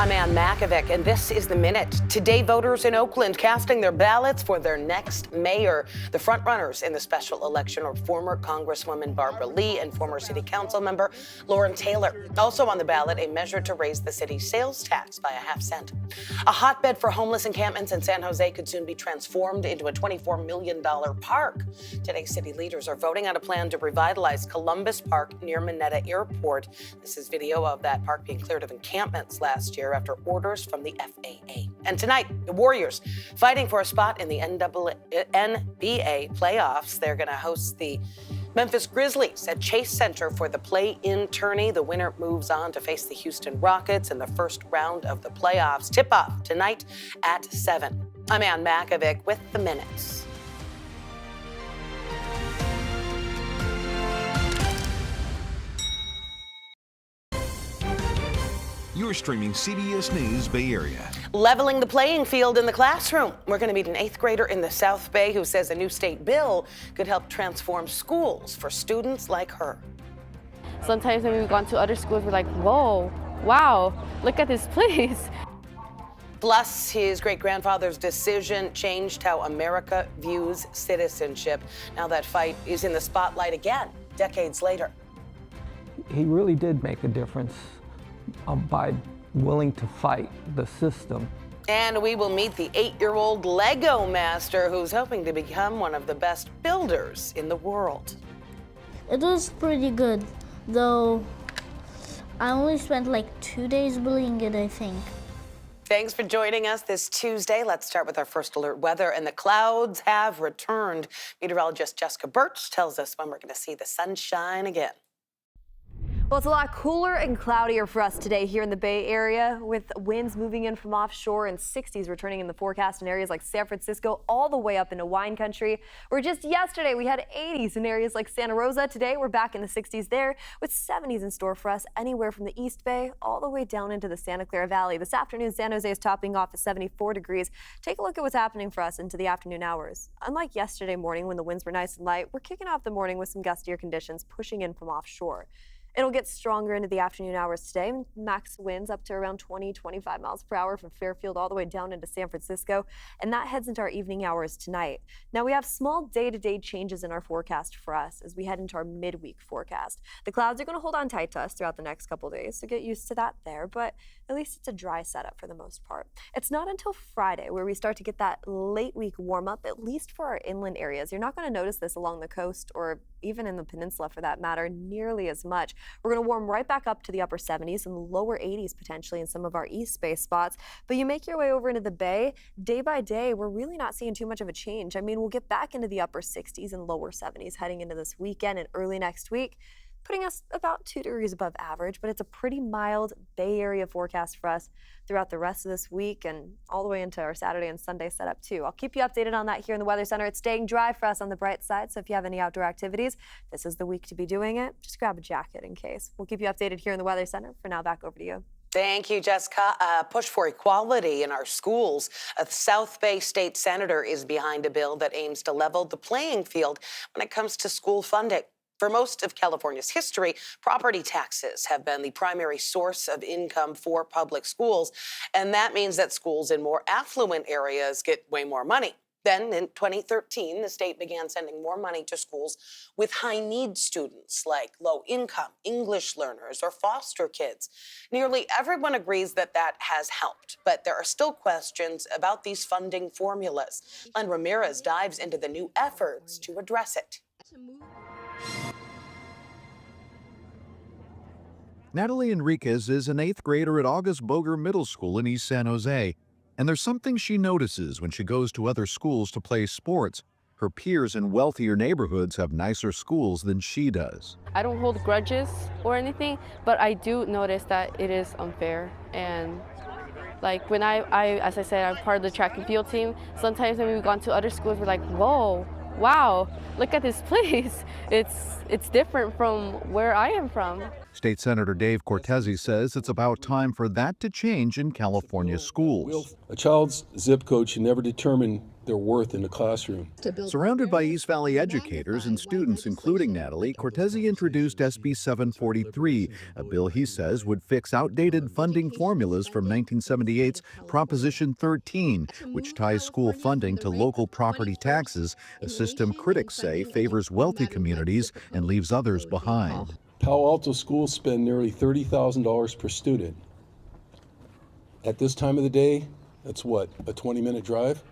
I'm Ann Makovic, and this is The Minute. Today, voters in Oakland casting their ballots for their next mayor. The frontrunners in the special election are former Congresswoman Barbara Lee and former City Council member Lauren Taylor. Also on the ballot, a measure to raise the city's sales tax by a half-cent. A hotbed for homeless encampments in San Jose could soon be transformed into a $24 million park. Today, city leaders are voting on a plan to revitalize Columbus Park near Mineta Airport. This is video of that park being cleared of encampments last year after orders from the FAA. And tonight, the Warriors fighting for a spot in the NBA playoffs. They're going to host the Memphis Grizzlies at Chase Center for the play-in tourney. The winner moves on to face the Houston Rockets in the first round of the playoffs. Tip-off tonight at 7. I'm Ann Makovic with The Minutes. You're streaming CBS News Bay Area. Leveling the playing field in the classroom. We're going to meet an 8th grader in the South Bay who says a new state bill could help transform schools for students like her. Sometimes when we've gone to other schools, we're like, whoa, wow, look at this place. Plus, his great-grandfather's decision changed how America views citizenship. Now that fight is in the spotlight again, decades later. He really did make a difference by willing to fight the system. And we will meet the 8-year-old Lego master who's hoping to become one of the best builders in the world. It was pretty good, though I only spent like 2 days building it, I think. Thanks for joining us this Tuesday. Let's start with our first alert weather, and the clouds have returned. Meteorologist Jessica Birch tells us when we're going to see the sunshine again. Well, it's a lot cooler and cloudier for us today here in the Bay Area, with winds moving in from offshore and 60s returning in the forecast in areas like San Francisco all the way up into wine country, where just yesterday we had 80s in areas like Santa Rosa. Today we're back in the 60s there, with 70s in store for us anywhere from the East Bay all the way down into the Santa Clara Valley. This afternoon, San Jose is topping off at 74 degrees. Take a look at what's happening for us into the afternoon hours. Unlike yesterday morning when the winds were nice and light, we're kicking off the morning with some gustier conditions pushing in from offshore. It'll get stronger into the afternoon hours today. Max winds up to around 20-25 miles per hour from Fairfield all the way down into San Francisco, and that heads into our evening hours tonight. Now, we have small day-to-day changes in our forecast for us as we head into our midweek forecast. The clouds are going to hold on tight to us throughout the next couple days, so get used to that there, but at least it's a dry setup for the most part. It's not until Friday where we start to get that late week warm-up, at least for our inland areas. You're not going to notice this along the coast or even in the peninsula for that matter nearly as much. We're going to warm right back up to the upper 70s and lower 80s potentially in some of our East Bay spots. But you make your way over into the Bay, day by day, we're really not seeing too much of a change. I mean, we'll get back into the upper 60s and lower 70s heading into this weekend and early next week, putting us about 2 degrees above average, but it's a pretty mild Bay Area forecast for us throughout the rest of this week and all the way into our Saturday and Sunday setup too. I'll keep you updated on that here in the Weather Center. It's staying dry for us on the bright side, so if you have any outdoor activities, this is the week to be doing it. Just grab a jacket in case. We'll keep you updated here in the Weather Center. For now, back over to you. Thank you, Jessica. Push for equality in our schools. A South Bay state senator is behind a bill that aims to level the playing field when it comes to school funding. For most of California's history, property taxes have been the primary source of income for public schools, and that means that schools in more affluent areas get way more money. Then, in 2013, the state began sending more money to schools with high-need students, like low-income English learners or foster kids. Nearly everyone agrees that that has helped, but there are still questions about these funding formulas. Len Ramirez dives into the new efforts to address it. Natalie Enriquez is an 8th grader at August Boger Middle School in East San Jose. And there's something she notices when she goes to other schools to play sports. Her peers in wealthier neighborhoods have nicer schools than she does. I don't hold grudges or anything, but I do notice that it is unfair. And like when as I said, I'm part of the track and field team. Sometimes when we've gone to other schools, we're like, whoa, wow, look at this place. It's different from where I am from. State Senator Dave Cortese says it's about time for that to change in California schools. A child's zip code should never determine they're worth in the classroom. Surrounded by East Valley educators and students, including Natalie, Cortese introduced SB 743, a bill he says would fix outdated funding formulas from 1978's Proposition 13, which ties school funding to local property taxes, a system critics say favors wealthy communities and leaves others behind. Palo Alto schools spend nearly $30,000 per student. At this time of the day, that's what, a 20-minute drive?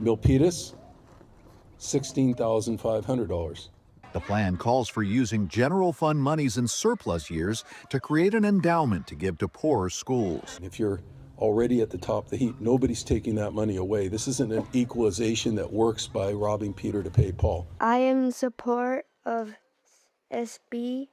Milpitas, $16,500. The plan calls for using general fund monies in surplus years to create an endowment to give to poorer schools. If you're already at the top of the heap, nobody's taking that money away. This isn't an equalization that works by robbing Peter to pay Paul. I am in support of SB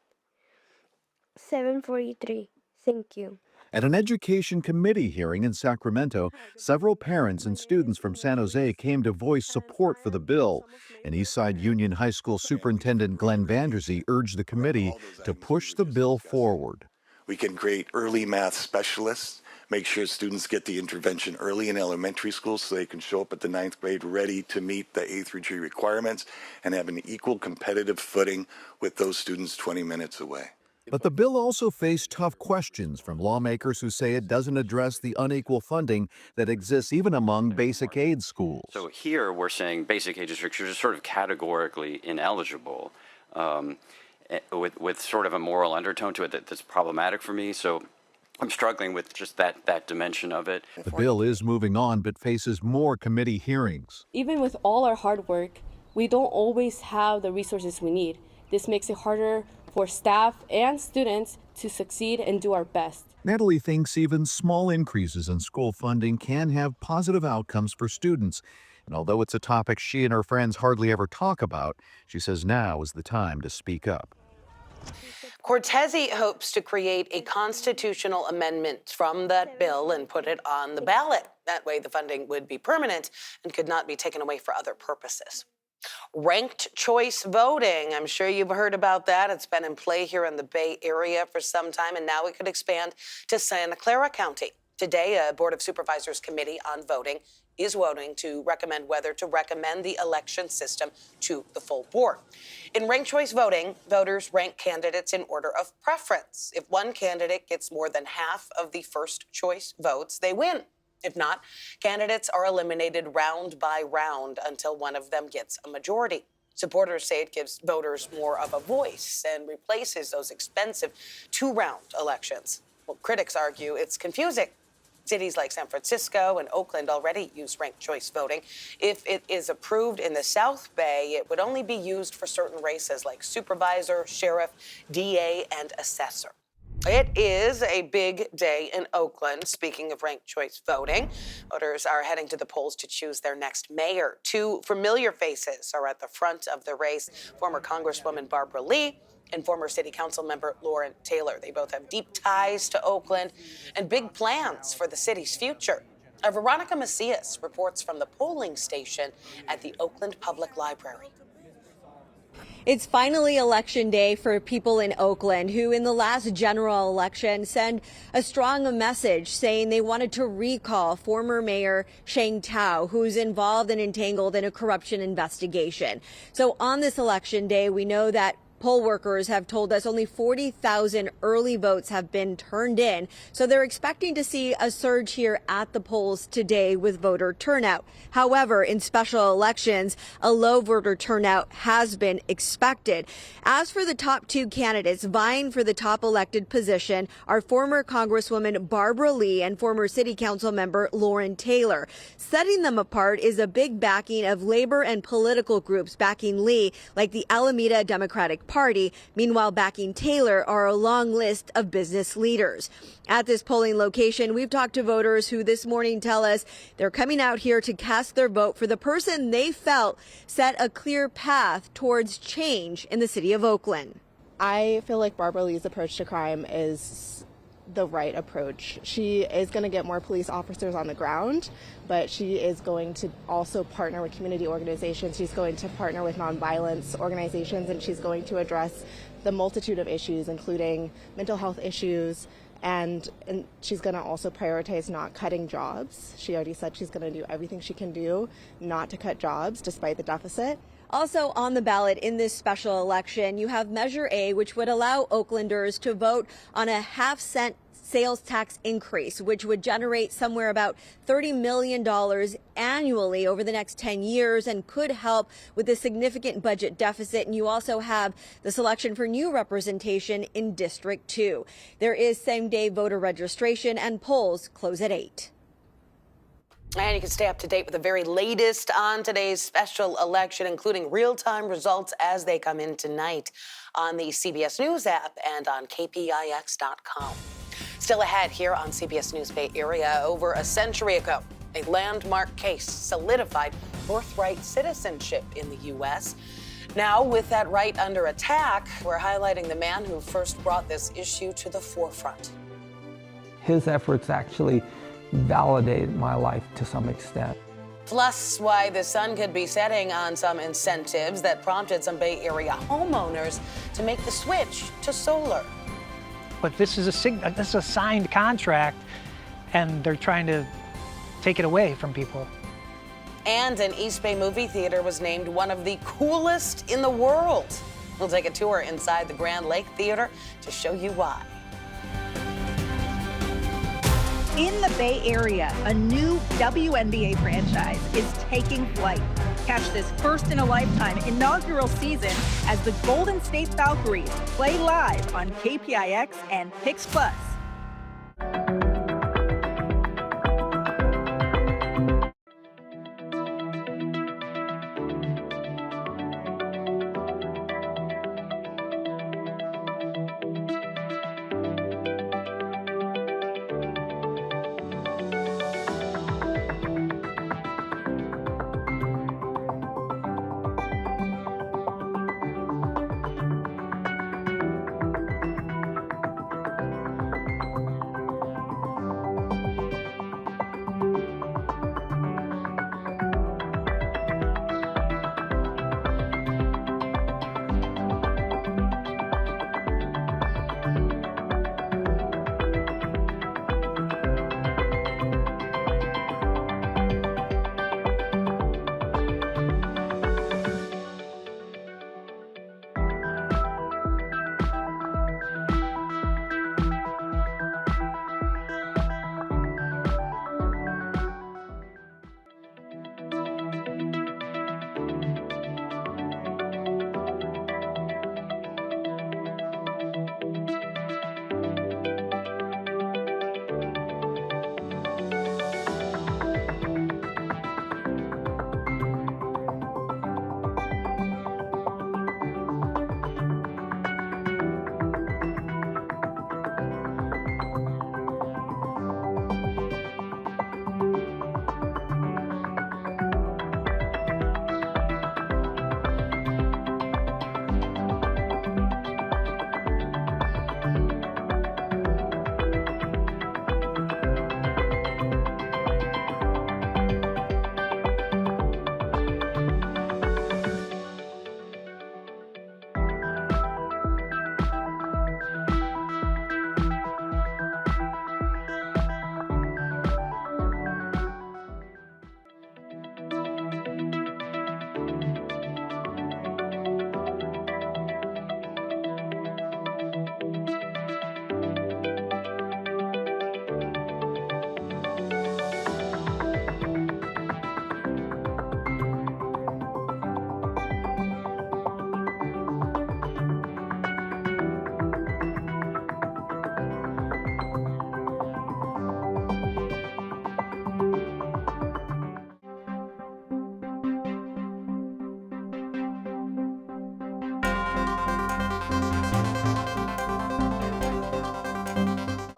743. Thank you. At an education committee hearing in Sacramento, several parents and students from San Jose came to voice support for the bill. And Eastside Union High School Superintendent Glenn Vandersee urged the committee to push the bill forward. We can create early math specialists, make sure students get the intervention early in elementary school so they can show up at the 9th grade ready to meet the A through G requirements and have an equal competitive footing with those students 20 minutes away. But the bill also faced tough questions from lawmakers who say it doesn't address the unequal funding that exists even among basic aid schools. So here we're saying basic aid districts are just sort of categorically ineligible with sort of a moral undertone to it that's problematic for me. So I'm struggling with just that dimension of it. The bill is moving on but faces more committee hearings. Even with all our hard work, we don't always have the resources we need. This makes it harder for staff and students to succeed and do our best. Natalie thinks even small increases in school funding can have positive outcomes for students. And although it's a topic she and her friends hardly ever talk about, she says now is the time to speak up. Cortese hopes to create a constitutional amendment from that bill and put it on the ballot. That way the funding would be permanent and could not be taken away for other purposes. Ranked choice voting. I'm sure you've heard about that. It's been in play here in the Bay Area for some time, and now it could expand to Santa Clara County. Today, a Board of Supervisors committee on voting is voting to recommend whether to recommend the election system to the full board. In ranked choice voting, voters rank candidates in order of preference. If one candidate gets more than half of the first choice votes, they win. If not, candidates are eliminated round by round until one of them gets a majority. Supporters say it gives voters more of a voice and replaces those expensive two-round elections. Well, critics argue it's confusing. Cities like San Francisco and Oakland already use ranked choice voting. If it is approved in the South Bay, it would only be used for certain races like supervisor, sheriff, DA, and assessor. It is a big day in Oakland. Speaking of ranked choice voting, voters are heading to the polls to choose their next mayor. Two familiar faces are at the front of the race, former Congresswoman Barbara Lee and former City Council member Lauren Taylor. They both have deep ties to Oakland and big plans for the city's future. Our Veronica Macias reports from the polling station at the Oakland Public Library. It's finally election day for people in Oakland who in the last general election sent a strong message saying they wanted to recall former Mayor Sheng Tao, who's involved and entangled in a corruption investigation. So on this election day, we know that poll workers have told us only 40,000 early votes have been turned in. So they're expecting to see a surge here at the polls today with voter turnout. However, in special elections, a low voter turnout has been expected. As for the top two candidates vying for the top elected position are former Congresswoman Barbara Lee and former City Council member Lauren Taylor. Setting them apart is a big backing of labor and political groups backing Lee, like the Alameda Democratic Party. Meanwhile, backing Taylor are a long list of business leaders. At this polling location, we've talked to voters who this morning tell us they're coming out here to cast their vote for the person they felt set a clear path towards change in the city of Oakland. I feel like Barbara Lee's approach to crime is the right approach. She is going to get more police officers on the ground, but she is going to also partner with community organizations. She's going to partner with nonviolence organizations, and she's going to address the multitude of issues, including mental health issues and she's going to also prioritize not cutting jobs. She already said she's going to do everything she can do not to cut jobs despite the deficit. Also on the ballot in this special election, you have Measure A, which would allow Oaklanders to vote on a half-cent sales tax increase, which would generate somewhere about $30 million annually over the next 10 years and could help with a significant budget deficit. And you also have the selection for new representation in District 2. There is same-day voter registration, and polls close at 8. And you can stay up to date with the very latest on today's special election, including real-time results as they come in tonight on the CBS News app and on kpix.com. Still ahead here on CBS News Bay Area, over a century ago, a landmark case solidified birthright citizenship in the U.S. Now, with that right under attack, we're highlighting the man who first brought this issue to the forefront. His efforts actually validated my life to some extent. Plus, why the sun could be setting on some incentives that prompted some Bay Area homeowners to make the switch to solar. But this is a signed contract, and they're trying to take it away from people. And an East Bay movie theater was named one of the coolest in the world. We'll take a tour inside the Grand Lake Theater to show you why. In the Bay Area, a new WNBA franchise is taking flight. Catch this first-in-a-lifetime inaugural season as the Golden State Valkyries play live on KPIX and Pix Plus.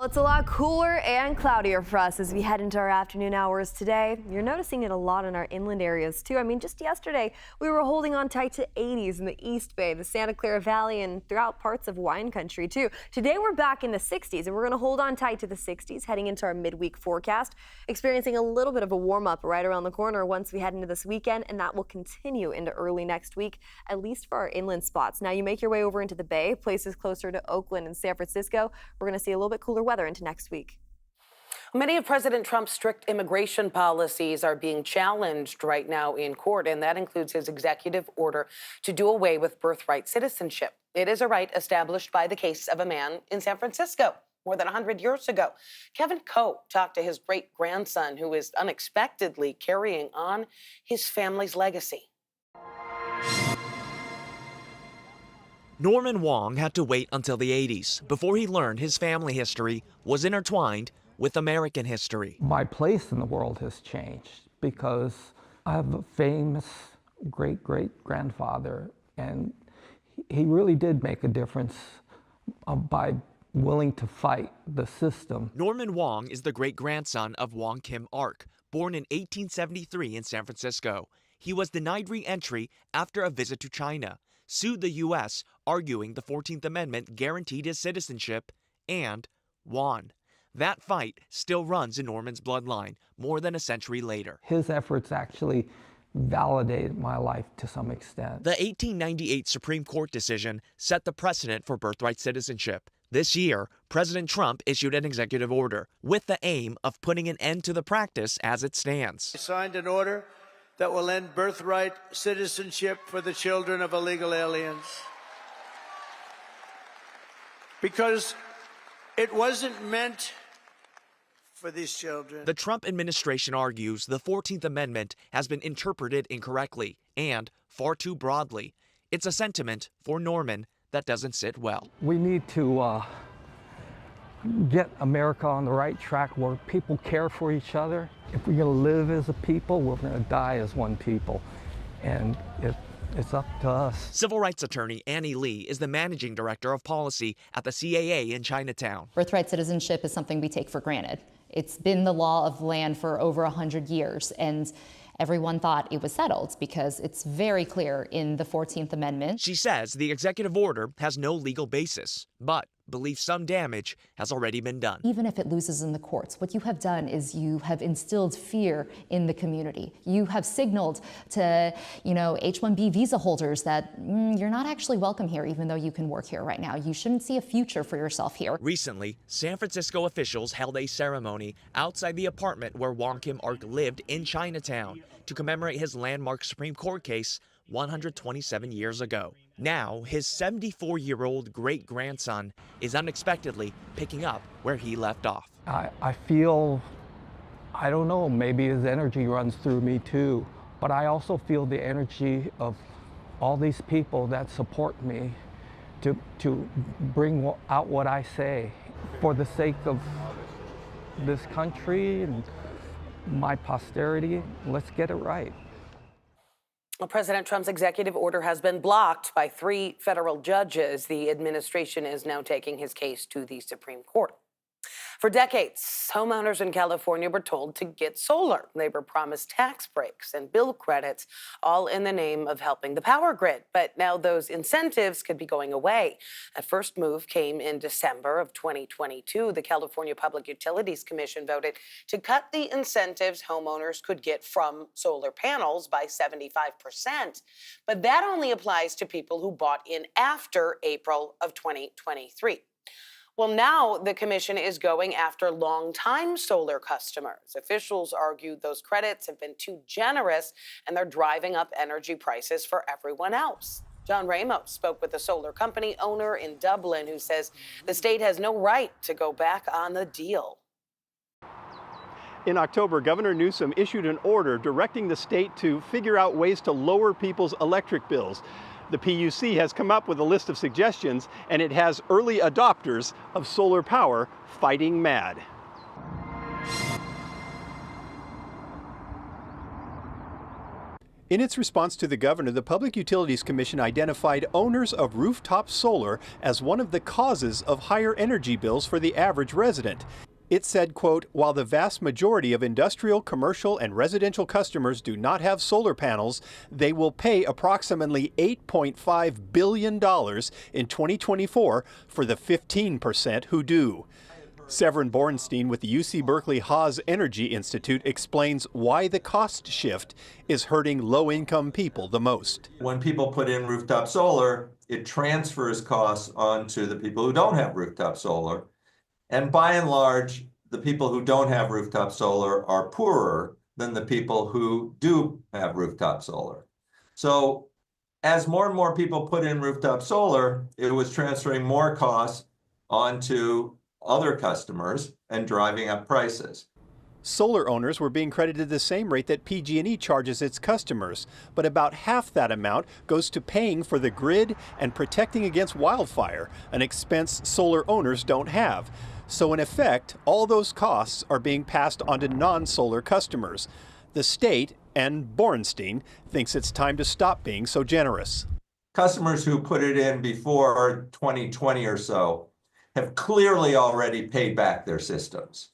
It's a lot cooler and cloudier for us as we head into our afternoon hours today. You're noticing it a lot in our inland areas too. I mean, just yesterday we were holding on tight to 80s in the East Bay, the Santa Clara Valley, and throughout parts of wine country too. Today we're back in the 60s, and we're going to hold on tight to the 60s heading into our midweek forecast, experiencing a little bit of a warm up right around the corner once we head into this weekend, and that will continue into early next week, at least for our inland spots. Now you make your way over into the Bay, places closer to Oakland and San Francisco, we're going to see a little bit cooler weather further into next week. Many of President Trump's strict immigration policies are being challenged right now in court, and that includes his executive order to do away with birthright citizenship. It is a right established by the case of a man in San Francisco more than 100 years ago. Kevin Coe talked to his great-grandson, who is unexpectedly carrying on his family's legacy. Norman Wong had to wait until the 80s before he learned his family history was intertwined with American history. My place in the world has changed because I have a famous great-great-grandfather, and he really did make a difference by willing to fight the system. Norman Wong is the great-grandson of Wong Kim Ark, born in 1873 in San Francisco. He was denied re-entry after a visit to China, sued the U.S., arguing the 14th Amendment guaranteed his citizenship, and won. That fight still runs in Norman's bloodline more than a century later. His efforts actually validated my life to some extent. The 1898 Supreme Court decision set the precedent for birthright citizenship. This year, President Trump issued an executive order with the aim of putting an end to the practice as it stands. I signed an order that will end birthright citizenship for the children of illegal aliens. Because it wasn't meant for these children. The Trump administration argues the 14th Amendment has been interpreted incorrectly and far too broadly. It's a sentiment for Norman that doesn't sit well. We need to get America on the right track where people care for each other. If we're going to live as a people, we're going to die as one people. And it's up to us. Civil rights attorney Annie Lee is the managing director of policy at the CAA in Chinatown. Birthright citizenship is something we take for granted. It's been the law of the land for over 100 years, and everyone thought it was settled because it's very clear in the 14th Amendment. She says the executive order has no legal basis, but believes some damage has already been done. Even if it loses in the courts, what you have done is you have instilled fear in the community. You have signaled to, H-1B visa holders that you're not actually welcome here, even though you can work here right now. You shouldn't see a future for yourself here. Recently, San Francisco officials held a ceremony outside the apartment where Wong Kim Ark lived in Chinatown to commemorate his landmark Supreme Court case 127 years ago. Now, his 74-year-old great-grandson is unexpectedly picking up where he left off. I feel, I don't know, maybe his energy runs through me too, but I also feel the energy of all these people that support me to bring out what I say for the sake of this country and my posterity. Let's get it right. Well, President Trump's executive order has been blocked by 3 federal judges. The administration is now taking his case to the Supreme Court. For decades, homeowners in California were told to get solar. They were promised tax breaks and bill credits, all in the name of helping the power grid. But now those incentives could be going away. A first move came in December of 2022. The California Public Utilities Commission voted to cut the incentives homeowners could get from solar panels by 75%. But that only applies to people who bought in after April of 2023. Well, now the commission is going after longtime solar customers. Officials argue those credits have been too generous and they're driving up energy prices for everyone else. John Ramos spoke with a solar company owner in Dublin who says the state has no right to go back on the deal. In October, Governor Newsom issued an order directing the state to figure out ways to lower people's electric bills. The PUC has come up with a list of suggestions, and it has early adopters of solar power fighting mad. In its response to the governor, the Public Utilities Commission identified owners of rooftop solar as one of the causes of higher energy bills for the average resident. It said, quote, while the vast majority of industrial, commercial, and residential customers do not have solar panels, they will pay approximately $8.5 billion in 2024 for the 15% who do. Severin Bornstein with the UC Berkeley Haas Energy Institute explains why the cost shift is hurting low-income people the most. When people put in rooftop solar, it transfers costs onto the people who don't have rooftop solar. And by and large, the people who don't have rooftop solar are poorer than the people who do have rooftop solar. So as more and more people put in rooftop solar, it was transferring more costs onto other customers and driving up prices. Solar owners were being credited the same rate that PG&E charges its customers, but about half that amount goes to paying for the grid and protecting against wildfire, an expense solar owners don't have. So in effect, all those costs are being passed on to non-solar customers. The state and Borenstein thinks it's time to stop being so generous. Customers who put it in before 2020 or so have clearly already paid back their systems.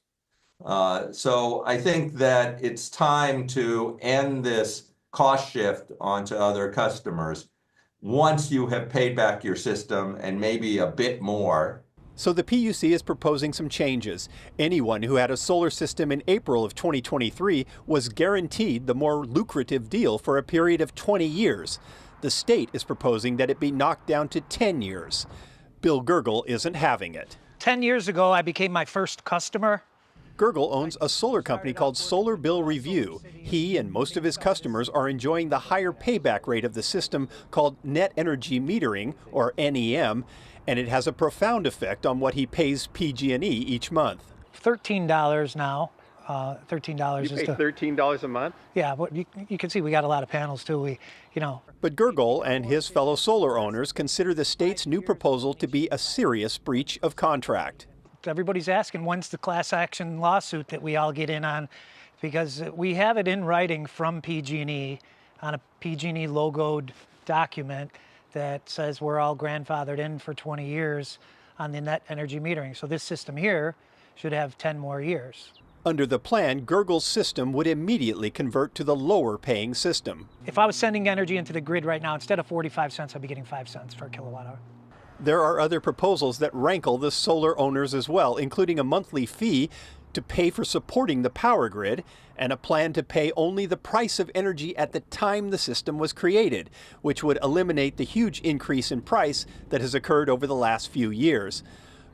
So I think that it's time to end this cost shift onto other customers once you have paid back your system and maybe a bit more. So the PUC is proposing some changes. Anyone who had a solar system in April of 2023 was guaranteed the more lucrative deal for a period of 20 years. The state is proposing that it be knocked down to 10 years. Bill Gergel isn't having it. 10 years ago, I became my first customer. Gergel owns a solar company called Solar Bill Review. He and most of his customers are enjoying the higher payback rate of the system called net energy metering, or NEM, and it has a profound effect on what he pays PG&E each month. $13 now. $13 You pay $13 a month? Yeah, but you can see we got a lot of panels too. But Gergel and his fellow solar owners consider the state's new proposal to be a serious breach of contract. Everybody's asking when's the class action lawsuit that we all get in on, because we have it in writing from PG&E on a PG&E logoed document that says we're all grandfathered in for 20 years on the net energy metering. So this system here should have 10 more years. Under the plan, Gergel's system would immediately convert to the lower paying system. If I was sending energy into the grid right now, instead of 45 cents, I'd be getting 5 cents per kilowatt hour. There are other proposals that rankle the solar owners as well, including a monthly fee to pay for supporting the power grid and a plan to pay only the price of energy at the time the system was created, which would eliminate the huge increase in price that has occurred over the last few years.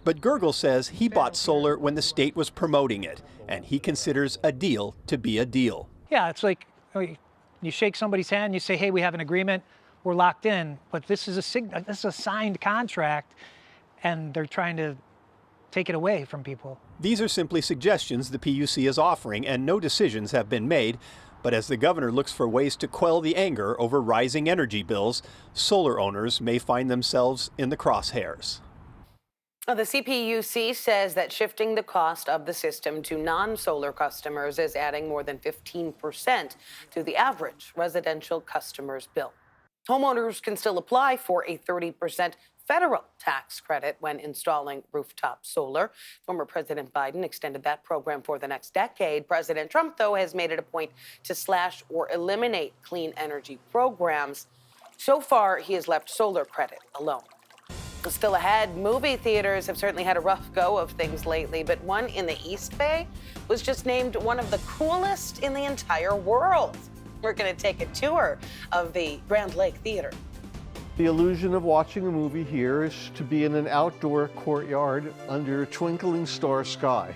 But Gergel says he bought solar when the state was promoting it, and he considers a deal to be a deal. Yeah, it's like you shake somebody's hand, you say, hey, we have an agreement, we're locked in, but this is a signed contract, and they're trying to take it away from people. These are simply suggestions the PUC is offering, and no decisions have been made. But as the governor looks for ways to quell the anger over rising energy bills, solar owners may find themselves in the crosshairs. The CPUC says that shifting the cost of the system to non-solar customers is adding more than 15% to the average residential customer's bill. Homeowners can still apply for a 30% federal tax credit when installing rooftop solar. Former President Biden extended that program for the next decade. President Trump, though, has made it a point to slash or eliminate clean energy programs. So far, he has left solar credit alone. Still ahead, movie theaters have certainly had a rough go of things lately, but one in the East Bay was just named one of the coolest in the entire world. We're going to take a tour of the Grand Lake Theater. The illusion of watching a movie here is to be in an outdoor courtyard under a twinkling star sky.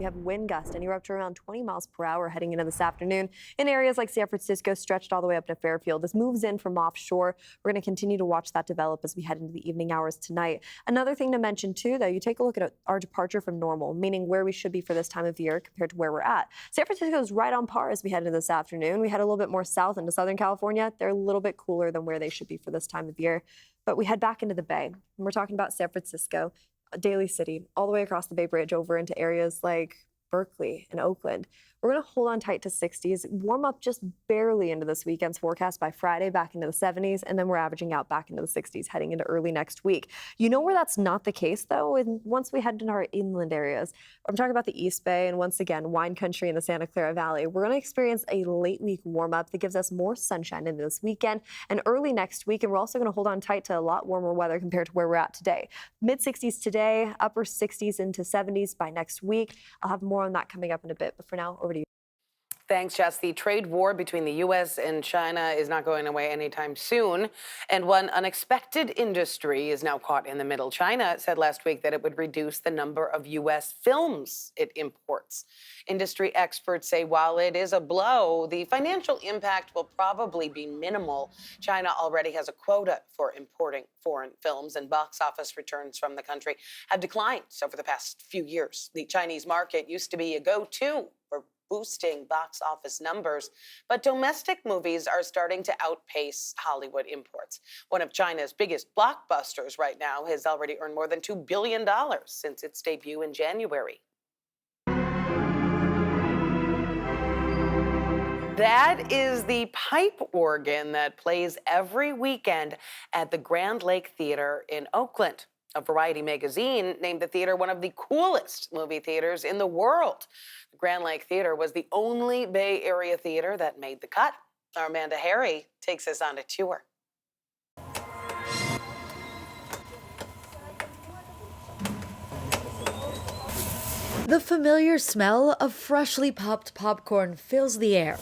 have wind gusts anywhere up to around 20 miles per hour heading into this afternoon in areas like San Francisco, stretched all the way up to Fairfield. This moves in from offshore. We're going to continue to watch that develop as we head into the evening hours tonight. Another thing to mention too, though, you take a look at our departure from normal, meaning where we should be for this time of year compared to where we're at. San Francisco is right on par as we head into this afternoon. We head a little bit more south into Southern California. They're a little bit cooler than where they should be for this time of year. But we head back into the Bay, and we're talking about San Francisco, Daly City, all the way across the Bay Bridge over into areas like Berkeley and Oakland. We're going to hold on tight to 60s, warm up just barely into this weekend's forecast by Friday, back into the 70s, and then we're averaging out back into the 60s heading into early next week. You know where that's not the case, though? Once we head into our inland areas, I'm talking about the East Bay and once again, wine country in the Santa Clara Valley. We're going to experience a late week warm up that gives us more sunshine into this weekend and early next week. And we're also going to hold on tight to a lot warmer weather compared to where we're at today. Mid 60s today, upper 60s into 70s by next week. I'll have more on that coming up in a bit. But for now, over to you. Thanks, Jess. The trade war between the U.S. and China is not going away anytime soon. And one unexpected industry is now caught in the middle. China said last week that it would reduce the number of U.S. films it imports. Industry experts say while it is a blow, the financial impact will probably be minimal. China already has a quota for importing foreign films, and box office returns from the country have declined over the past few years. The Chinese market used to be a go-to for boosting box office numbers, but domestic movies are starting to outpace Hollywood imports. One of China's biggest blockbusters right now has already earned more than $2 billion since its debut in January. That is the pipe organ that plays every weekend at the Grand Lake Theater in Oakland. A Variety magazine named the theater one of the coolest movie theaters in the world. The Grand Lake Theater was the only Bay Area theater that made the cut. Our Amanda Harry takes us on a tour. The familiar smell of freshly popped popcorn fills the air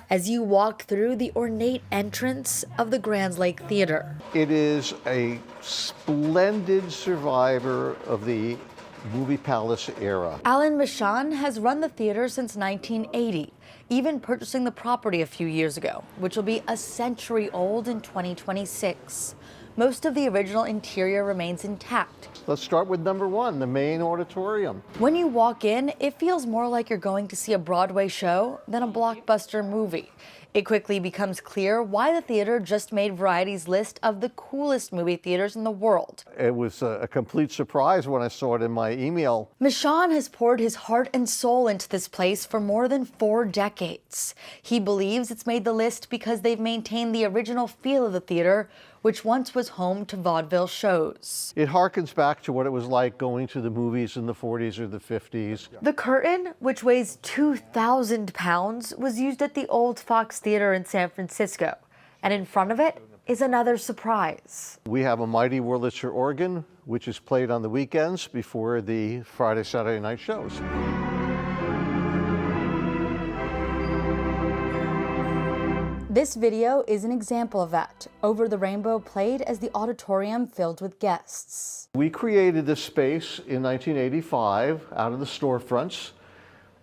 as you walk through the ornate entrance of the Grand Lake Theater. It is a splendid survivor of the movie palace era. Alan Michon has run the theater since 1980, even purchasing the property a few years ago, which will be a century old in 2026. Most of the original interior remains intact. Let's start with number one, the main auditorium. When you walk in, it feels more like you're going to see a Broadway show than a blockbuster movie. It quickly becomes clear why the theater just made Variety's list of the coolest movie theaters in the world. It was a complete surprise when I saw it in my email. Michon has poured his heart and soul into this place for more than 4 decades. He believes it's made the list because they've maintained the original feel of the theater, which once was home to vaudeville shows. It harkens back to what it was like going to the movies in the 40s or the 50s. The curtain, which weighs 2,000 pounds, was used at the old Fox Theater in San Francisco. And in front of it is another surprise. We have a mighty Wurlitzer organ, which is played on the weekends before the Friday, Saturday night shows. This video is an example of that. Over the Rainbow played as the auditorium filled with guests. We created this space in 1985 out of the storefronts,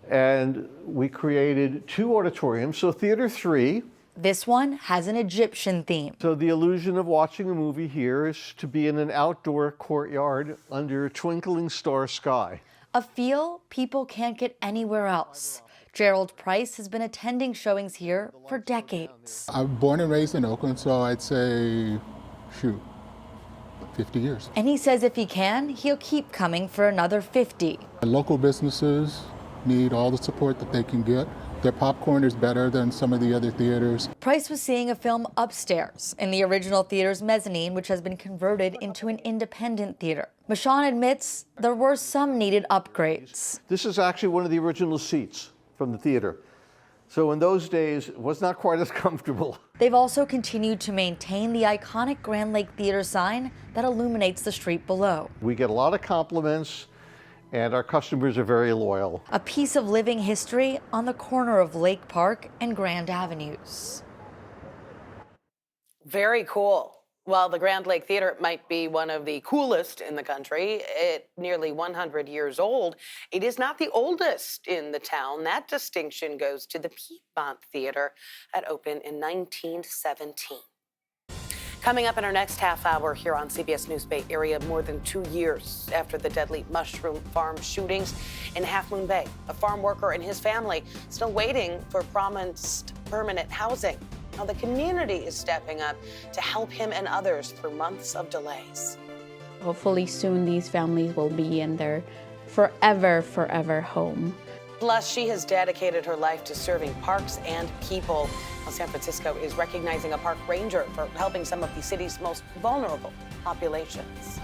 and we created 2 auditoriums, so Theater 3. This one has an Egyptian theme. So the illusion of watching a movie here is to be in an outdoor courtyard under a twinkling star sky. A feel people can't get anywhere else. Gerald Price has been attending showings here for decades. I'm born and raised in Oakland, so I'd say, 50 years. And he says if he can, he'll keep coming for another 50. Local businesses need all the support that they can get. Their popcorn is better than some of the other theaters. Price was seeing a film upstairs in the original theater's mezzanine, which has been converted into an independent theater. Michon admits there were some needed upgrades. This is actually one of the original seats from the theater. So in those days, it was not quite as comfortable. They've also continued to maintain the iconic Grand Lake Theater sign that illuminates the street below. We get a lot of compliments, and our customers are very loyal. A piece of living history on the corner of Lake Park and Grand Avenues. Very cool. While the Grand Lake Theater might be one of the coolest in the country, it nearly 100 years old, it is not the oldest in the town. That distinction goes to the Piedmont Theater that opened in 1917. Coming up in our next half hour here on CBS News Bay Area, more than 2 years after the deadly mushroom farm shootings in Half Moon Bay, a farm worker and his family still waiting for promised permanent housing. Now the community is stepping up to help him and others through months of delays. Hopefully soon these families will be in their forever home. Plus, she has dedicated her life to serving parks and people. Well, San Francisco is recognizing a park ranger for helping some of the city's most vulnerable populations.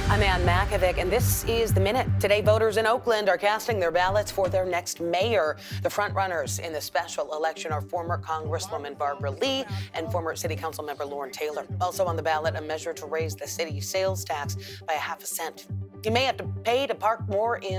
I'm Ann Makovic, and this is The Minute. Today, voters in Oakland are casting their ballots for their next mayor. The frontrunners in the special election are former Congresswoman Barbara Lee and former City Council member Lauren Taylor. Also on the ballot, a measure to raise the city's sales tax by a half a cent. You may have to pay to park more to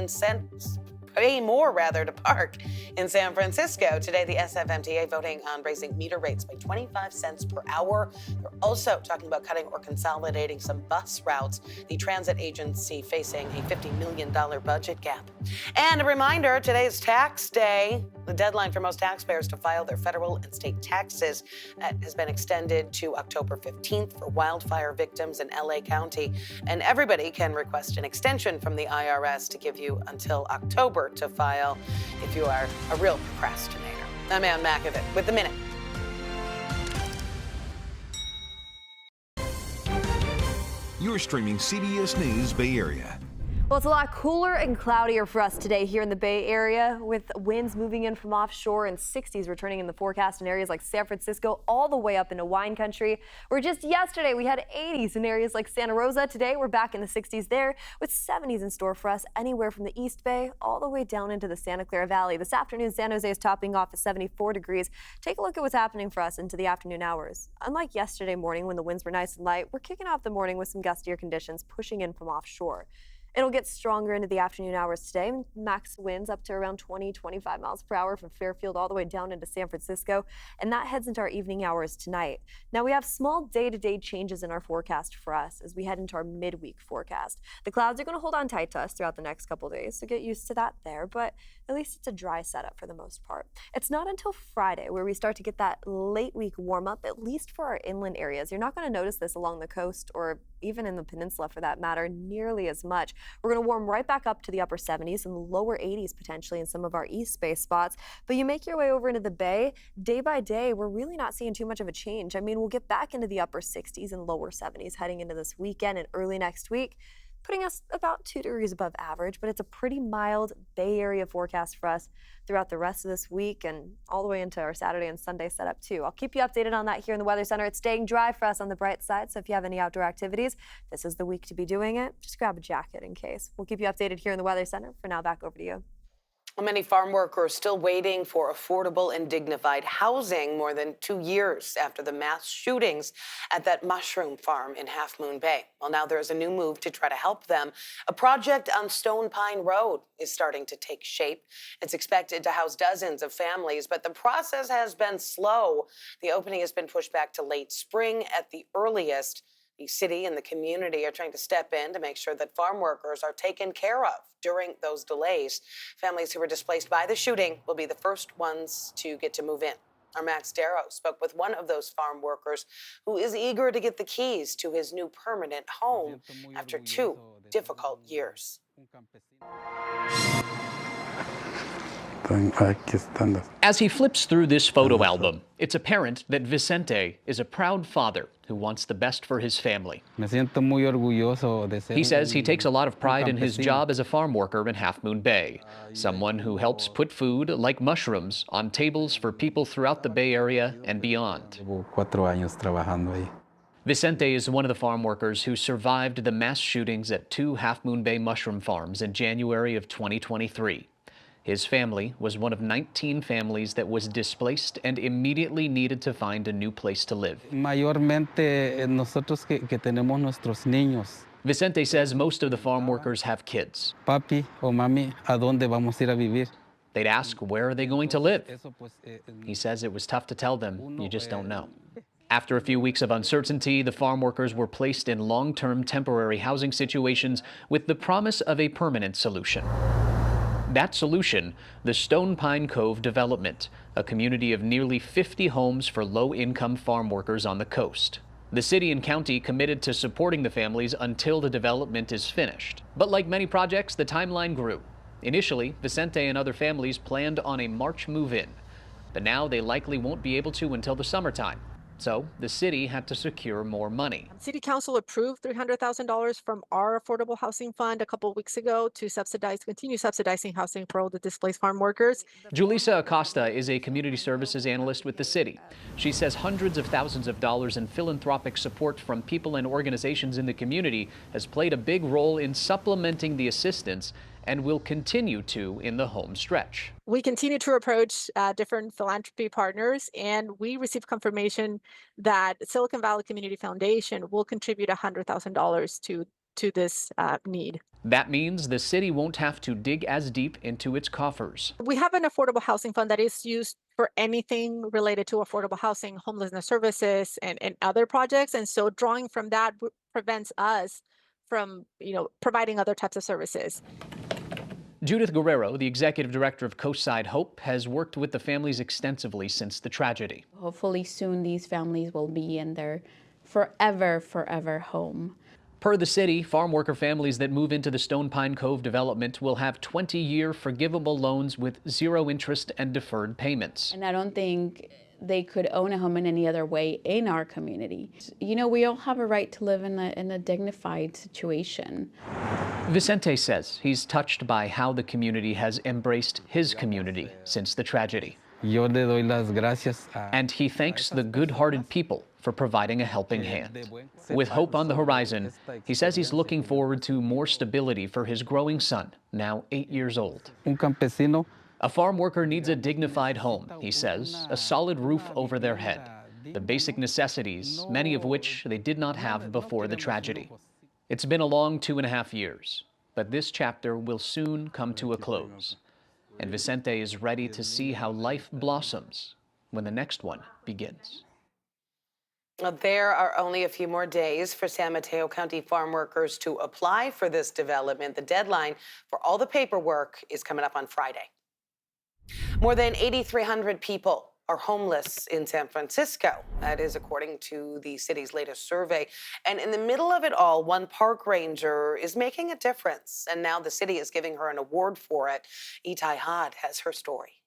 park in San Francisco. Today, the SFMTA voting on raising meter rates by 25 cents per hour. They're also talking about cutting or consolidating some bus routes. The transit agency facing a $50 million budget gap. And a reminder, today is tax day. The deadline for most taxpayers to file their federal and state taxes has been extended to October 15th for wildfire victims in LA County. And everybody can request an extension from the IRS to give you until October to file if you are a real procrastinator. I'm Ann Makovic with The Minute. You're streaming CBS News Bay Area. Well, it's a lot cooler and cloudier for us today here in the Bay Area, with winds moving in from offshore and 60s returning in the forecast in areas like San Francisco all the way up into wine country, where just yesterday we had 80s in areas like Santa Rosa. Today we're back in the 60s there, with 70s in store for us anywhere from the East Bay all the way down into the Santa Clara Valley. This afternoon, San Jose is topping off at 74 degrees. Take a look at what's happening for us into the afternoon hours. Unlike yesterday morning when the winds were nice and light, we're kicking off the morning with some gustier conditions pushing in from offshore. It'll get stronger into the afternoon hours today. Max winds up to around 20-25 miles per hour from Fairfield all the way down into San Francisco, and that heads into our evening hours tonight. Now we have small day-to-day changes in our forecast for us as we head into our midweek forecast. The clouds are going to hold on tight to us throughout the next couple days, so get used to that there, but at least it's a dry setup for the most part. It's not until Friday where we start to get that late week warm up, at least for our inland areas. You're not going to notice this along the coast or even in the peninsula for that matter nearly as much. We're going to warm right back up to the upper 70s and the lower 80s potentially in some of our East Bay spots. But you make your way over into the Bay, day by day, we're really not seeing too much of a change. I mean, we'll get back into the upper 60s and lower 70s heading into this weekend and early next week, putting us about 2 degrees above average, but it's a pretty mild Bay Area forecast for us throughout the rest of this week and all the way into our Saturday and Sunday setup too. I'll keep you updated on that here in the Weather Center. It's staying dry for us on the bright side, so if you have any outdoor activities, this is the week to be doing it. Just grab a jacket in case. We'll keep you updated here in the Weather Center. For now, back over to you. Many farm workers still waiting for affordable and dignified housing more than 2 years after the mass shootings at that mushroom farm in Half Moon Bay. Well, now there's a new move to try to help them. A project on Stone Pine Road is starting to take shape. It's expected to house dozens of families, but the process has been slow. The opening has been pushed back to late spring at the earliest. The city and the community are trying to step in to make sure that farm workers are taken care of during those delays. Families who were displaced by the shooting will be the first ones to get to move in. Our Max Darrow spoke with one of those farm workers who is eager to get the keys to his new permanent home after 2 difficult years. As he flips through this photo album, it's apparent that Vicente is a proud father who wants the best for his family. He says he takes a lot of pride in his job as a farm worker in Half Moon Bay, someone who helps put food, like mushrooms, on tables for people throughout the Bay Area and beyond. Vicente is one of the farm workers who survived the mass shootings at 2 Half Moon Bay mushroom farms in January of 2023. His family was one of 19 families that was displaced and immediately needed to find a new place to live. Vicente says most of the farm workers have kids. Papi o mami, ¿a dónde vamos a ir a vivir? They'd ask, where are they going to live? He says it was tough to tell them, you just don't know. After a few weeks of uncertainty, the farm workers were placed in long-term temporary housing situations with the promise of a permanent solution. That solution, the Stone Pine Cove development, a community of nearly 50 homes for low-income farm workers on the coast. The city and county committed to supporting the families until the development is finished. But like many projects, the timeline grew. Initially, Vicente and other families planned on a March move-in, but now they likely won't be able to until the summertime. So the city had to secure more money. City Council approved $300,000 from our affordable housing fund a couple of weeks ago to continue subsidizing housing for all the displaced farm workers. Julissa Acosta is a community services analyst with the city. She says hundreds of thousands of dollars in philanthropic support from people and organizations in the community has played a big role in supplementing the assistance and will continue to in the home stretch. We continue to approach different philanthropy partners, and we received confirmation that Silicon Valley Community Foundation will contribute $100,000 to this need. That means the city won't have to dig as deep into its coffers. We have an affordable housing fund that is used for anything related to affordable housing, homelessness services, and other projects. And so drawing from that prevents us from, providing other types of services. Judith Guerrero, the executive director of Coastside Hope, has worked with the families extensively since the tragedy. Hopefully soon these families will be in their forever home. Per the city, farm worker families that move into the Stone Pine Cove development will have 20-year forgivable loans with 0 interest and deferred payments. And I don't think they could own a home in any other way in our community. We all have a right to live in a dignified situation. Vicente says he's touched by how the community has embraced his community since the tragedy. Yo le doy las gracias and he thanks the good-hearted people for providing a helping hand. With hope on the horizon, he says he's looking forward to more stability for his growing son, now 8 years old. Un campesino. A farm worker needs a dignified home, he says, a solid roof over their head, the basic necessities, many of which they did not have before the tragedy. It's been a long 2.5 years, But this chapter will soon come to a close. And Vicente is ready to see how life blossoms when the next one begins. There are only a few more days for San Mateo County farm workers to apply for this development. The deadline for all the paperwork is coming up on Friday. More than 8,300 people are homeless in San Francisco. That is according to the city's latest survey. And in the middle of it all, one park ranger is making a difference. And now the city is giving her an award for it. Itai Had has her story.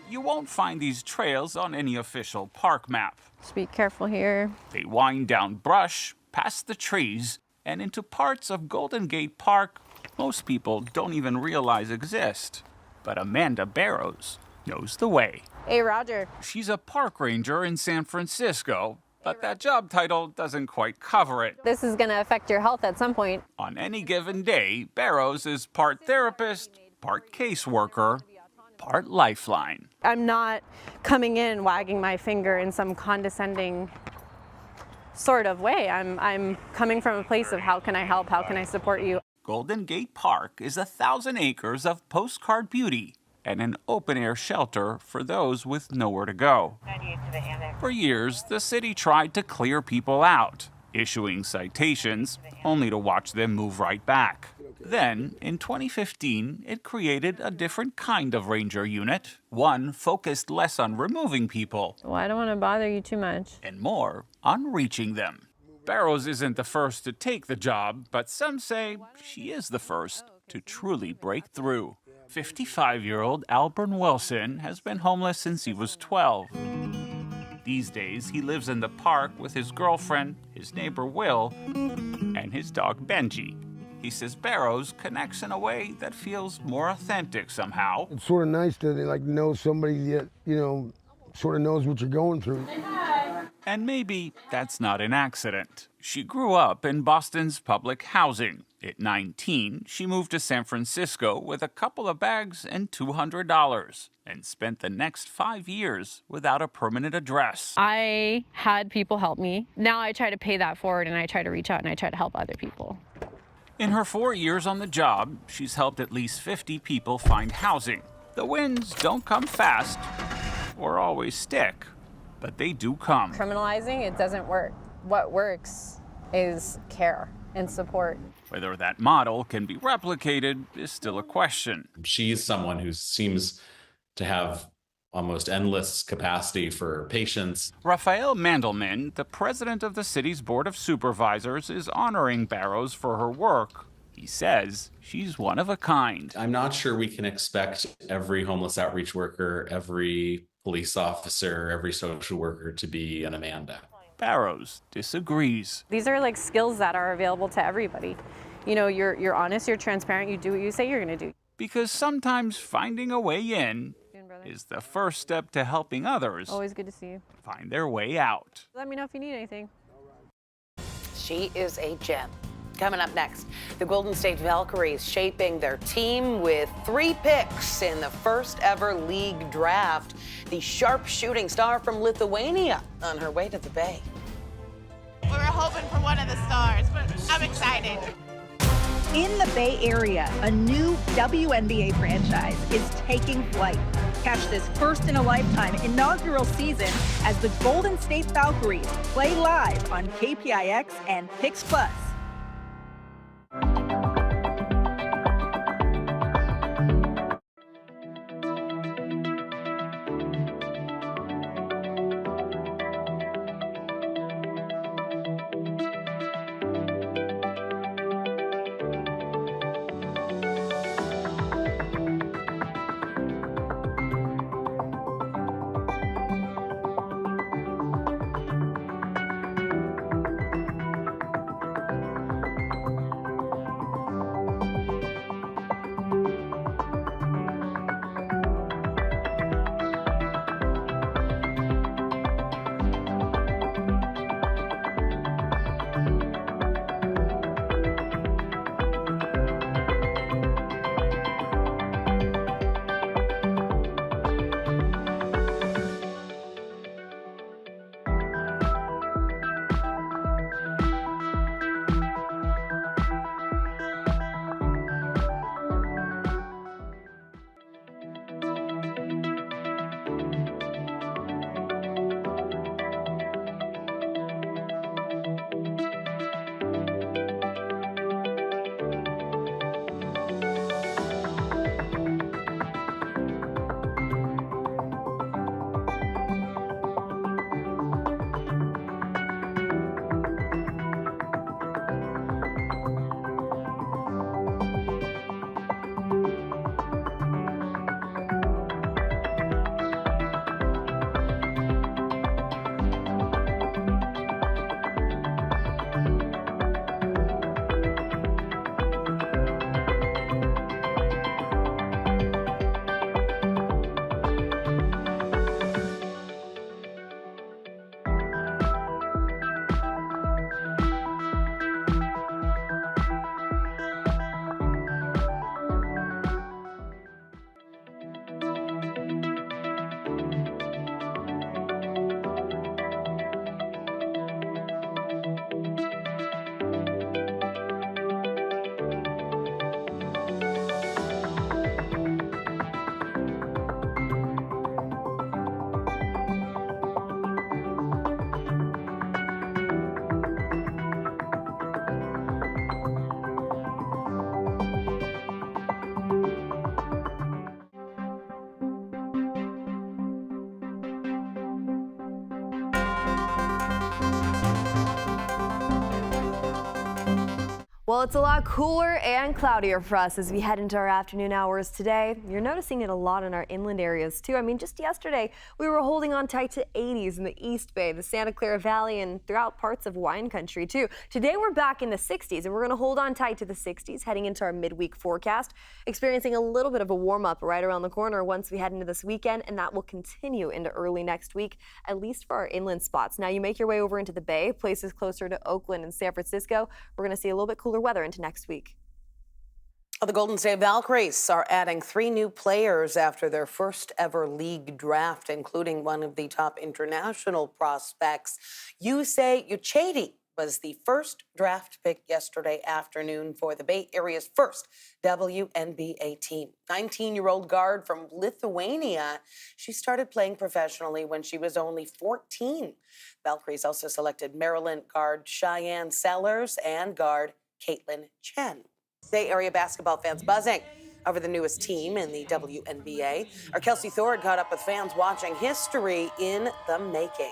You won't find these trails on any official park map. Just be careful here. They wind down brush, past the trees, and into parts of Golden Gate Park most people don't even realize exist. But Amanda Barrows knows the way. Hey, Roger. She's a park ranger in San Francisco, but that job title doesn't quite cover it. This is going to affect your health at some point. On any given day, Barrows is part therapist, part caseworker, part lifeline. I'm not coming in wagging my finger in some condescending sort of way. I'm coming from a place of how can I help, how can I support you? Golden Gate Park is 1,000 acres of postcard beauty and an open-air shelter for those with nowhere to go. For years, the city tried to clear people out, issuing citations, only to watch them move right back. Then, in 2015, it created a different kind of ranger unit, one focused less on removing people. Well, I don't want to bother you too much. And more on reaching them. Barrows isn't the first to take the job, but some say she is the first to truly break through. 55-year-old Alburn Wilson has been homeless since he was 12. These days, he lives in the park with his girlfriend, his neighbor Will, and his dog Benji. He says Barrows connects in a way that feels more authentic somehow. It's sort of nice to know somebody that, sort of knows what you're going through. And maybe that's not an accident. She grew up in Boston's public housing. At 19, she moved to San Francisco with a couple of bags and $200 and spent the next 5 years without a permanent address. I had people help me. Now I try to pay that forward and I try to reach out and I try to help other people. In her 4 years on the job, she's helped at least 50 people find housing. The wins don't come fast or always stick, but they do come. Criminalizing, it doesn't work. What works is care and support. Whether that model can be replicated is still a question. She's someone who seems to have almost endless capacity for patience. Raphael Mandelman, the president of the city's Board of Supervisors, is honoring Barrows for her work. He says she's one of a kind. I'm not sure we can expect every homeless outreach worker, every police officer, every social worker to be an Amanda. Barrows disagrees. These are like skills that are available to everybody. You're honest, you're transparent, you do what you say you're going to do. Because sometimes finding a way in is the first step to helping others. Always good to see you. Find their way out. Let me know if you need anything. She is a gem. Coming up next, the Golden State Valkyries shaping their team with 3 picks in the first ever league draft. The sharpshooting star from Lithuania on her way to the Bay. We were hoping for one of the stars, but I'm excited. In the Bay Area, a new WNBA franchise is taking flight. Catch this first-in-a-lifetime inaugural season as the Golden State Valkyries play live on KPIX and Pix Plus. Well, it's a lot cooler and cloudier for us as we head into our afternoon hours today. You're noticing it a lot in our inland areas too. I mean, just yesterday we were holding on tight to 80s in the East Bay, the Santa Clara Valley, and throughout parts of wine country too. Today we're back in the 60s and we're going to hold on tight to the 60s heading into our midweek forecast, experiencing a little bit of a warm up right around the corner once we head into this weekend, and that will continue into early next week, at least for our inland spots. Now you make your way over into the Bay, places closer to Oakland and San Francisco. We're going to see a little bit cooler weather into next week. The Golden State Valkyries are adding 3 new players after their first ever league draft, including one of the top international prospects. Yusei Uchedi was the first draft pick yesterday afternoon for the Bay Area's first WNBA team. 19-year-old guard from Lithuania, she started playing professionally when she was only 14. Valkyries also selected Maryland guard Cheyenne Sellers and guard Caitlin Chen. Bay Area basketball fans buzzing over the newest team in the WNBA. Our Kelsey Thorne caught up with fans watching history in the making.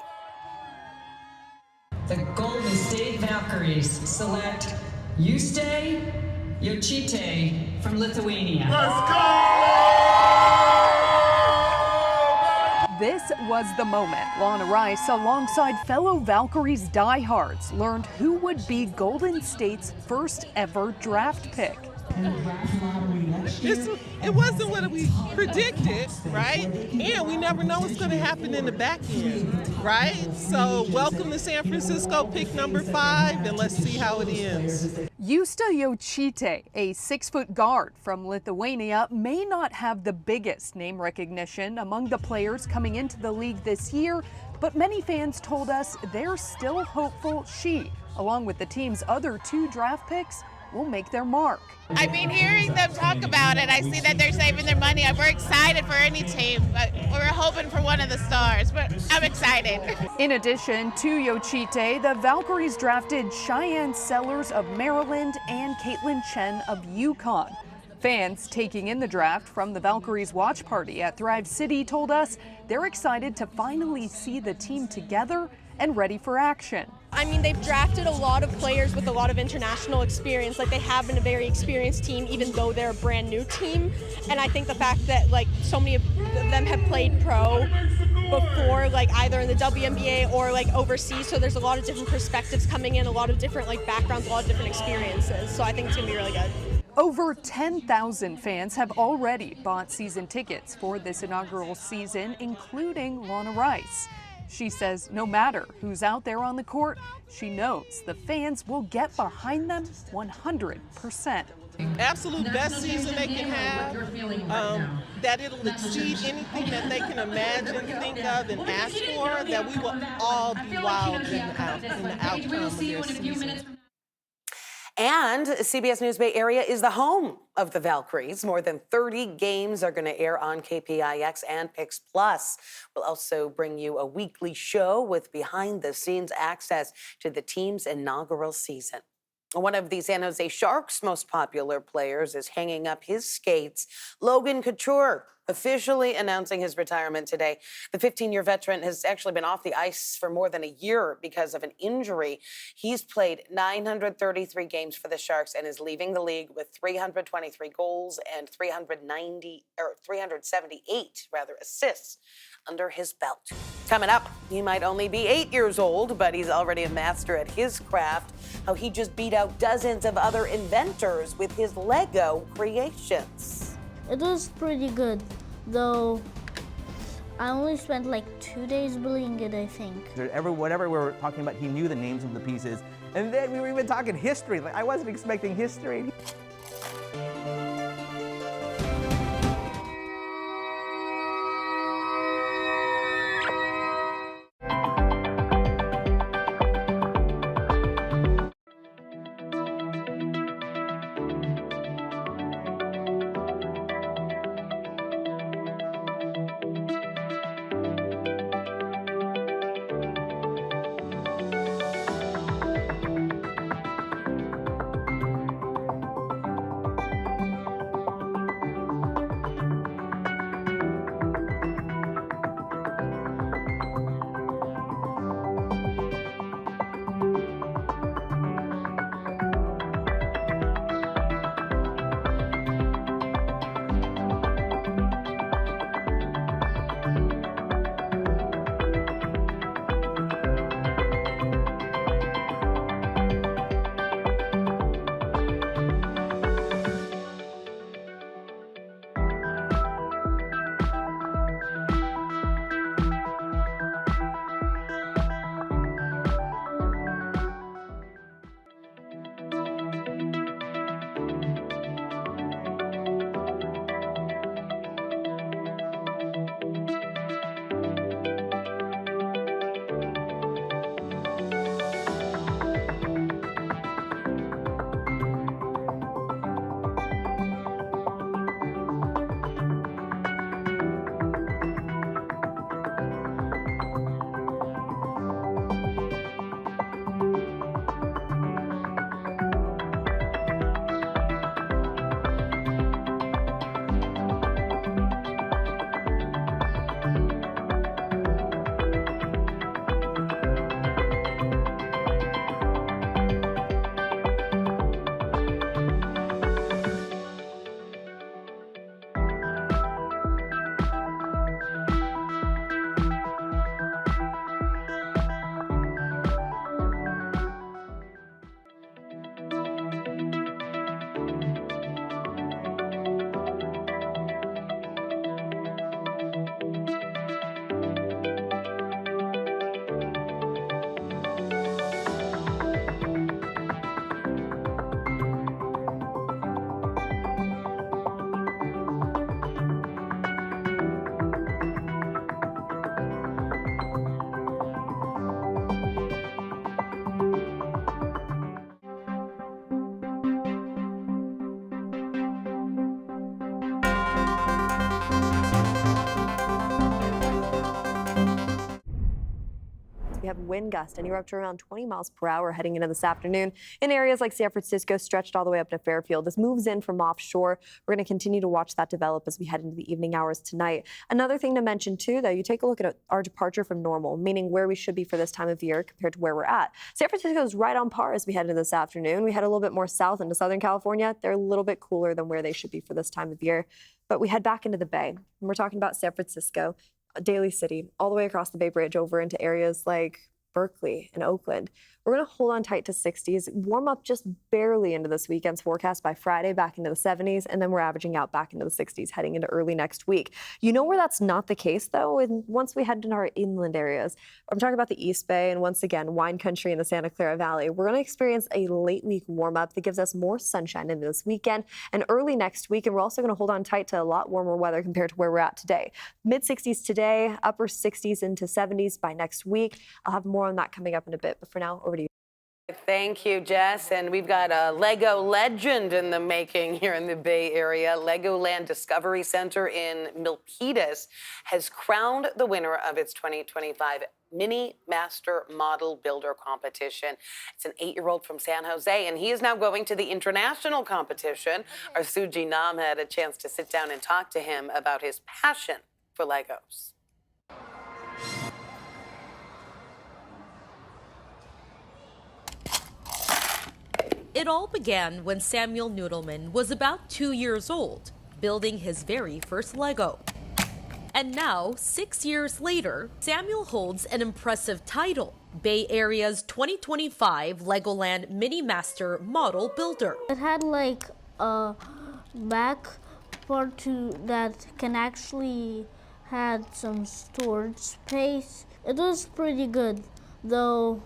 The Golden State Valkyries select Yusei Uchedi from Lithuania. Let's go! This was the moment Lana Rice, alongside fellow Valkyries diehards, learned who would be Golden State's first ever draft pick. It wasn't what we predicted, right? And we never know what's going to happen in the back end, right? So welcome to San Francisco, pick number 5, and let's see how it ends. Yusei Uchedi, a 6-foot guard from Lithuania, may not have the biggest name recognition among the players coming into the league this year, but many fans told us they're still hopeful she, along with the team's other 2 draft picks, will make their mark. I mean, hearing them talk about it, I see that they're saving their money. We're excited for any team, but we're hoping for one of the stars, but I'm excited. In addition to Uchedi, the Valkyries drafted Cheyenne Sellers of Maryland and Caitlin Chen of UConn. Fans taking in the draft from the Valkyries watch party at Thrive City told us they're excited to finally see the team together and ready for action. I mean, they've drafted a lot of players with a lot of international experience. Like, they have been a very experienced team, even though they're a brand new team. And I think the fact that, like, so many of them have played pro before, like, either in the WNBA or, like, overseas. So there's a lot of different perspectives coming in, a lot of different, like, backgrounds, a lot of different experiences. So I think it's going to be really good. Over 10,000 fans have already bought season tickets for this inaugural season, including Lana Rice. She says no matter who's out there on the court, she knows the fans will get behind them 100%. Absolute best season they can have, that it'll exceed anything that they can imagine, think of, and ask for, that we will all be wild in the outcome of their season. And CBS News Bay Area is the home of the Valkyries. More than 30 games are going to air on KPIX and Pix Plus. We'll also bring you a weekly show with behind-the-scenes access to the team's inaugural season. One of the San Jose Sharks' most popular players is hanging up his skates. Logan Couture officially announcing his retirement today. The 15-year veteran has actually been off the ice for more than a year because of an injury. He's played 933 games for the Sharks and is leaving the league with 323 goals and 378 assists under his belt. Coming up, he might only be 8 years old, but he's already a master at his craft. How he just beat out dozens of other inventors with his Lego creations. It was pretty good, though I only spent like 2 days building it, I think. Whatever we were talking about, he knew the names of the pieces. And then we were even talking history. Like, I wasn't expecting history. We have wind gusts anywhere up to around 20 miles per hour heading into this afternoon in areas like San Francisco, stretched all the way up to Fairfield. This moves in from offshore. We're going to continue to watch that develop as we head into the evening hours tonight. Another thing to mention, too, though, you take a look at our departure from normal, meaning where we should be for this time of year compared to where we're at. San Francisco is right on par as we head into this afternoon. We head a little bit more south into Southern California. They're a little bit cooler than where they should be for this time of year. But we head back into the Bay, and we're talking about San Francisco, Daly City, all the way across the Bay Bridge over into areas like Berkeley and Oakland. We're going to hold on tight to 60s, warm up just barely into this weekend's forecast by Friday, back into the 70s, and then we're averaging out back into the 60s heading into early next week. You know where that's not the case, though? And once we head into our inland areas, I'm talking about the East Bay and once again, wine country in the Santa Clara Valley. We're going to experience a late week warm up that gives us more sunshine into this weekend and early next week. And we're also going to hold on tight to a lot warmer weather compared to where we're at today. Mid 60s today, upper 60s into 70s by next week. I'll have more on that coming up in a bit. But for now, over to you. Thank you, Jess. And we've got a Lego legend in the making here in the Bay Area. Legoland Discovery Center in Milpitas has crowned the winner of its 2025 Mini Master Model Builder competition. It's an 8-year-old from San Jose, and he is now going to the international competition. Our Suji Nam had a chance to sit down and talk to him about his passion for Legos. It all began when Samuel Noodleman was about 2 years old, building his very first Lego. And now, 6 years later, Samuel holds an impressive title, Bay Area's 2025 Legoland Mini Master Model Builder. It had like a back part that can actually had some storage space. It was pretty good, though.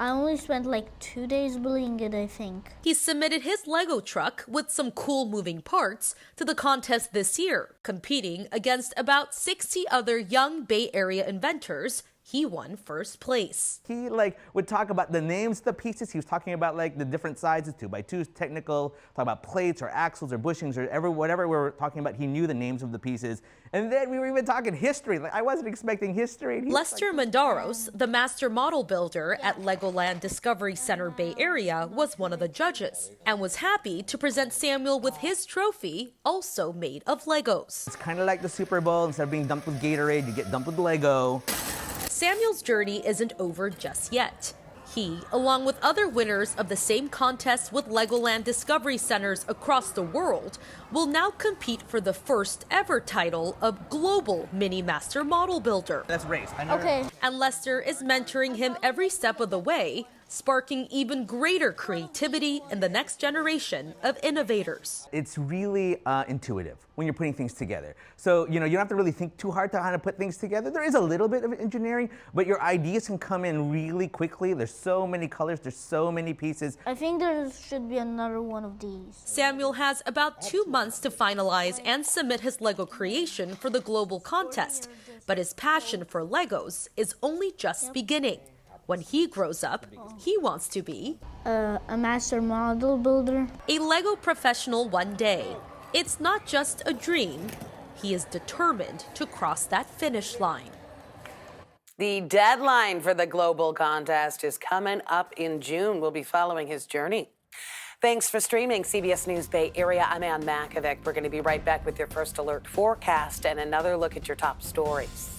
I only spent like 2 days building it, I think. He submitted his Lego truck with some cool moving parts to the contest this year, competing against about 60 other young Bay Area inventors. He won first place. He would talk about the names of the pieces. He was talking about the different sizes, 2x2s, technical, talk about plates or axles or bushings or whatever we were talking about. He knew the names of the pieces. And then we were even talking history. I wasn't expecting history. Lester Mandaros, the master model builder at Legoland Discovery Center Bay Area, was one of the judges and was happy to present Samuel with his trophy, also made of Legos. It's kind of like the Super Bowl. Instead of being dumped with Gatorade, you get dumped with Lego. Samuel's journey isn't over just yet. He, along with other winners of the same contest with Legoland Discovery Centers across the world, will now compete for the first ever title of Global Mini Master Model Builder. That's race. Okay. And Lester is mentoring him every step of the way, sparking even greater creativity in the next generation of innovators. It's really intuitive when you're putting things together. So, you don't have to really think too hard to how to put things together. There is a little bit of engineering, but your ideas can come in really quickly. There's so many colors, there's so many pieces. I think there should be another one of these. Samuel has about 2 months to finalize and submit his Lego creation for the global contest, but his passion for Legos is only just beginning. When he grows up, he wants to be a master model builder. A Lego professional one day. It's not just a dream. He is determined to cross that finish line. The deadline for the global contest is coming up in June. We'll be following his journey. Thanks for streaming CBS News Bay Area. I'm Ann Makovic. We're going to be right back with your First Alert forecast and another look at your top stories.